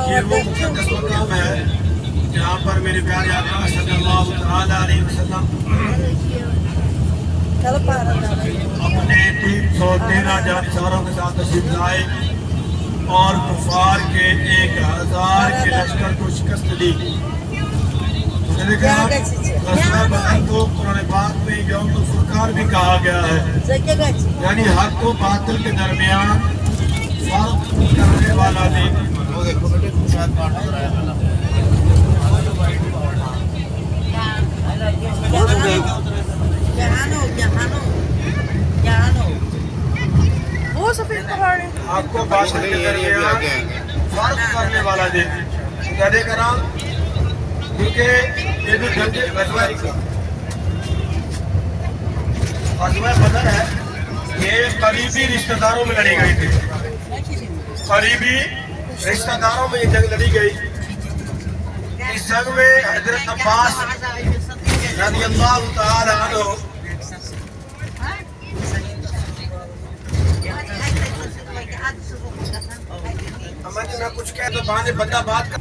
یہ وہ مقدس مقام ہے جہاں پر میرے پیارے آقا صلی اللہ تعالیٰ علیہ وسلم اپنے 313 جانشاروں کے ساتھ تشریف لائے اور کفار کے 1000 کے لشکر کو شکست دی۔ غزوہ بدر کو قرآن پاک میں یوم الفرقان بھی کہا گیا ہے، یعنی حق و باطل کے درمیان فرق کرنے والا دن۔ حق کو باطل کے درمیان فرق کرنے والا دن۔ مشاہدے کرام، کیونکہ یہ جو جنگ غزوہ بدر ہے، یہ قریبی رشتہ داروں میں لڑی گئی تھی۔ قریبی رشتہ داروں میں یہ جنگ لڑی گئی۔ اس جنگ میں حضرت عباس رضی اللہ تعالی عنہ میں کچھ کہہ تو بہانے بندہ بات کر۔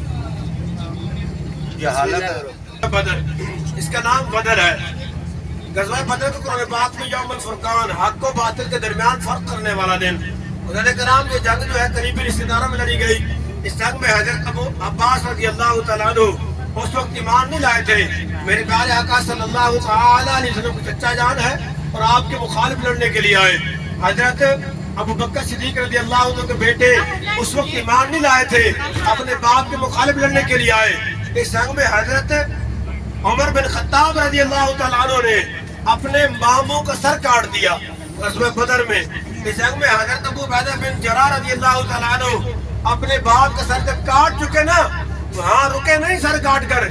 یہ حالت ہے بدر، اس کا نام بدر ہے۔ غزوہ بدر کو قرآن پاک میں یوم الفرقان، حق و باطل کے درمیان فرق کرنے والا دن۔ حضرت کرام، یہ جنگ جو ہے قریبی رشتہ داروں میں لڑی گئی۔ اس جنگ میں حضرت ابو عباس رضی اللہ تعالیٰ عنہ اس وقت ایمان نہیں لائے تھے۔ میرے پیارے آقا صلی اللہ تعالیٰ علیہ وسلم کو چچا جان ہے اور آپ کے مخالف لڑنے کے لیے آئے۔ حضرت ابو بکر صدیق رضی اللہ عنہ کے بیٹے اس وقت ایمان نہیں لائے تھے، اپنے باپ کے مخالف لڑنے کے لیے آئے۔ اس جنگ میں حضرت عمر بن خطاب رضی اللہ تعالیٰ عنہ نے اپنے ماموں کا سر کاٹ دیا غزوہ بدر میں۔ اس جنگ میں حضرت ابو عبیدہ بن جراح رضی اللہ تعالیٰ عنہ اپنے باپ کا سر جب کاٹ چکے نا، وہاں رکے نہیں، سر کاٹ کر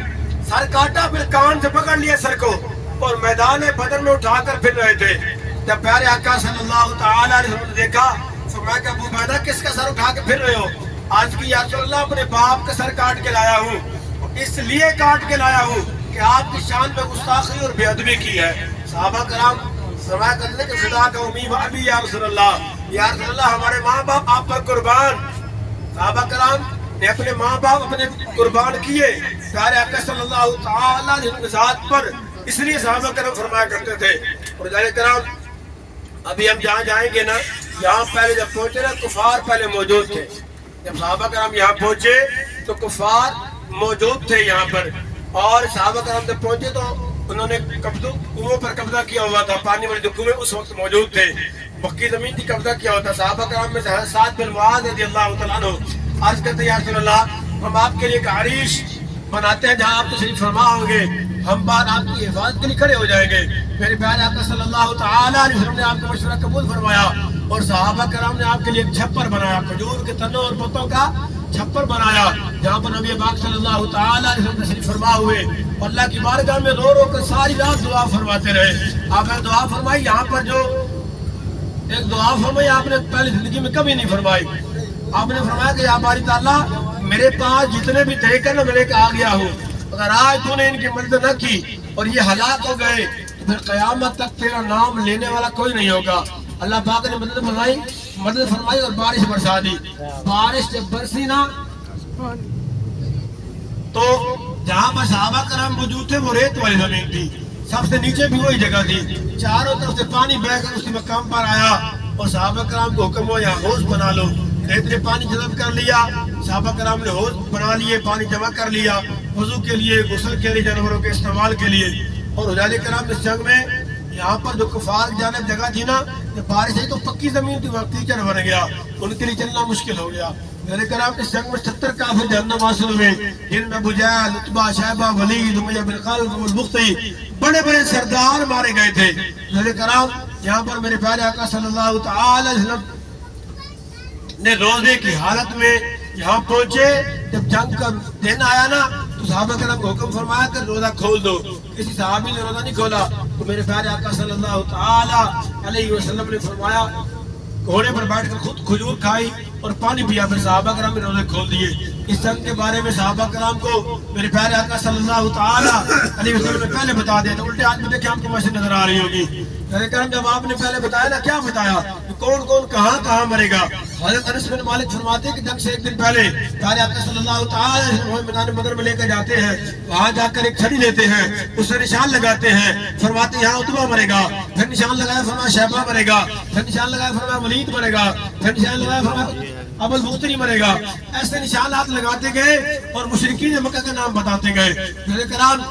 سر کاٹا، پھر کان سے پکڑ لیا سر کو اور میدان بدر میں اٹھا کر پھر رہے تھے۔ جب پیارے آقا صلی اللہ تعالیٰ علیہ وسلم نے دیکھا، فرمایا کہ ابو عبیدہ کس کا سر اٹھا کے پھر رہے ہو؟ آج کی یا رسول اللہ، اپنے باپ کا سر کاٹ کے لایا ہوں، اس لیے کاٹ کے لایا ہوں کہ آپ کی شان میں گستاخی اور بے ادبی کی ہے۔ صحابہ کرام فرمایا کرتے کہ فدا کا امی و ابی یا رسول اللہ، یا رسول اللہ ہمارے ماں باپ آپ پر قربان۔ صحابہ کرام نے اپنے ماں باپ اپنے قربان کیے پیارے آقا صلی اللہ تعالیٰ علیہ وسلم ذات پر، اس لیے صحابہ کرام فرمایا کرتے تھے۔ اور جانے کرام، ابھی ہم جہاں جائیں گے نا، یہاں پہلے جب پہنچے نا، کفار پہلے موجود تھے۔ جب صحابہ کرام یہاں پہنچے تو کفار موجود تھے یہاں پر، اور صحابہ کرام جب پہنچے تو انہوں نے کنووں پر قبضہ کیا ہوا تھا، پانی والے جو کنویں اس وقت موجود تھے، پکی زمین کی قبضہ کیا ہوا تھا۔ صحابہ کرام میں سے سعد بن معاذ رضی اللہ تعالیٰ عنہ عرض کرتے ہیں یا رسول اللہ، ہم آپ کے لیے ایک عریش بناتے ہیں جہاں آپ تشریف فرما ہوں گے، ہم بعد آپ کی حفاظت کے لیے کھڑے ہو جائیں گے۔ میرے پیارے آقا صلی اللہ تعالیٰ علیہ وسلم نے آپ کا مشورہ قبول فرمایا اور صحابہ کرام نے آپ کے لیے ایک چھپر بنایا، کھجور کے تنوں اور پتوں کا چھپر بنایا، جہاں پر نبی پاک صلی اللہ تعالیٰ علیہ وسلم تشریف فرما ہوئے، اور اللہ کی بارگاہ میں رو رو کر ساری رات دعا فرماتے رہے۔ آپ نے دعا فرمائی، یہاں پر جو ایک دعا فرمائی آپ نے پہلی زندگی میں کبھی نہیں فرمائی۔ آپ نے فرمایا کہ یا باری تعالیٰ، میرے پاس جتنے بھی طریقے ہیں نا، میں لے کے آ گیا ہوں، اگر آج تو نے ان کی مدد نہ کی اور یہ ہلاک ہو گئے تو پھر قیامت تک تیرا نام لینے والا کوئی نہیں ہوگا۔ اللہ پاک نے مدد فرمائی اور بارش برسا دی۔ بارش جب برسی نا تو جہاں پر صحابہ کرام موجود تھے وہ ریت والی زمین تھی، سب سے نیچے بھی وہی جگہ تھی، چاروں طرف سے پانی بہہ کر اس مقام پر آیا اور صحابہ کرام کو حکم ہوا یہاں حوض بنا لو۔ ریت نے پانی جذب کر لیا، صحابہ کرام نے حوض بنا لیے، پانی جمع کر لیا وضو کے لیے، غسل کے لیے، جانوروں کے استعمال کے لیے۔ اور حجاج کرام اس جنگ میں یہاں پر جو کفار کی جانب جگہ تھی نا، جب بارش آئی تو پکی زمین تھی، وہاں کیچڑ بن گیا، ان کے لیے چلنا مشکل ہو گیا۔ حجاج کرام اس جنگ میں 70 کافر جہنم حاصل ہوئے، جن میں ابو جہل، عتبہ، شیبہ، ولید، امیہ بن خلف، البختری، بڑے بڑے سردار مارے گئے تھے۔ حجاج کرام یہاں پر میرے پیارے آقا صلی اللہ تعالی علیہ وسلم نے روزے کی حالت میں یہاں پہنچے۔ جب جنگ کا دن آیا نا تو صحابہ کرام کو حکم فرمایا کہ روزہ کھول دو۔ کسی صحابی نے روزہ نہیں کھولا تو میرے پیارے آقا صلی اللہ تعالی علیہ وسلم نے فرمایا، گھوڑے پر بیٹھ کر خود کھجور کھائی اور پانی پیا، پھر صحابہ کرام نے روزے کھول دیے۔ اس جنگ کے بارے میں صحابہ کرام کو میرے پیارے آقا صلی اللہ تعالی علیہ وسلم نے پہلے بتا دیا تھا۔ الٹے ہاتھ میں دیکھیں آپ کو مسجد نظر آ رہی ہوگی، کرم جب آپ نے پہلے بتایا نا، کیا بتایا کہ کون کون کہاں کہاں مرے گا؟ حضرت انس بن مالک فرماتے ہیں کہ جنگ سے ایک دن پہلے پیارے آقا صلی اللہ تعالی علیہ وسلم میدان بدر میں لے کر جاتے ہیں، وہاں جا کر ایک چھڑی لیتے ہیں، اس سے نشان لگاتے ہیں، فرماتے ہیں یہاں عتبہ مرے گا، پھر نشان لگایا فرمایا شیبہ مرے گا، پھر نشان لگایا فرمایا ولید مرے گا، پھر نشان لگایا فرمایا ابو البختری مرے گا۔ ایسے نشانات لگاتے گئے اور مشرکین مکہ کا نام بتاتے گئے۔ میرے کرام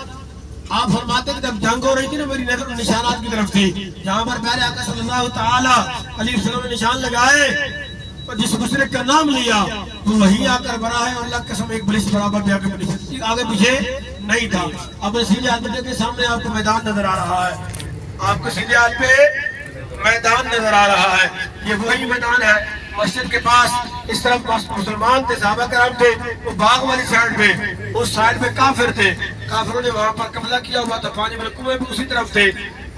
آپ فرماتے کہ جب جنگ ہو رہی تھی نا، میری نظر نشانات کی طرف تھی، جہاں پر پیارے آقا صلی اللہ تعالی علیہ وسلم نے نشان لگائے اور جس مشرک کا نام لیا تو وہی آ کر بڑا ہے، اور اللہ کی قسم ایک پولیس برابر بھی آگے پیچھے نہیں تھا۔ اب سیدھے ہاتھ کے سامنے آپ کو میدان نظر آ رہا ہے، آپ کو سیدھے ہاتھ پہ میدان نظر آ رہا ہے، یہ وہی میدان ہے۔ مسجد کے پاس اس طرف مسلمان تھے، صحابہ کرام تھے، وہ باغ والی سائڈ پہ، اس سائڈ پہ کافر تھے، کافروں نے وہاں پر قبضہ کیا ہوا تھا، پانی والے کنویں بھی اسی طرف تھے۔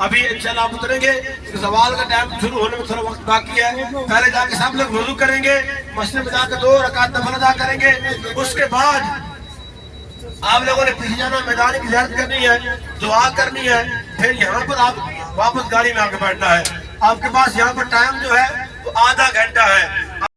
ابھی انشاءاللہ آپ اتریں گے، زوال کا ٹائم شروع ہونے میں تھوڑا وقت باقی ہے، پہلے جا کے سب لوگ وضو کریں گے، مسجد میں جا کے 2 رکعت نفل ادا کریں گے، اس کے بعد آپ لوگوں نے پیچھے جانا، میدان کی زیارت کرنی ہے، دعا کرنی ہے، پھر یہاں پر آپ واپس گاڑی میں آ کے بیٹھنا ہے۔ آپ کے پاس یہاں پر ٹائم جو ہے وہ آدھا گھنٹہ ہے۔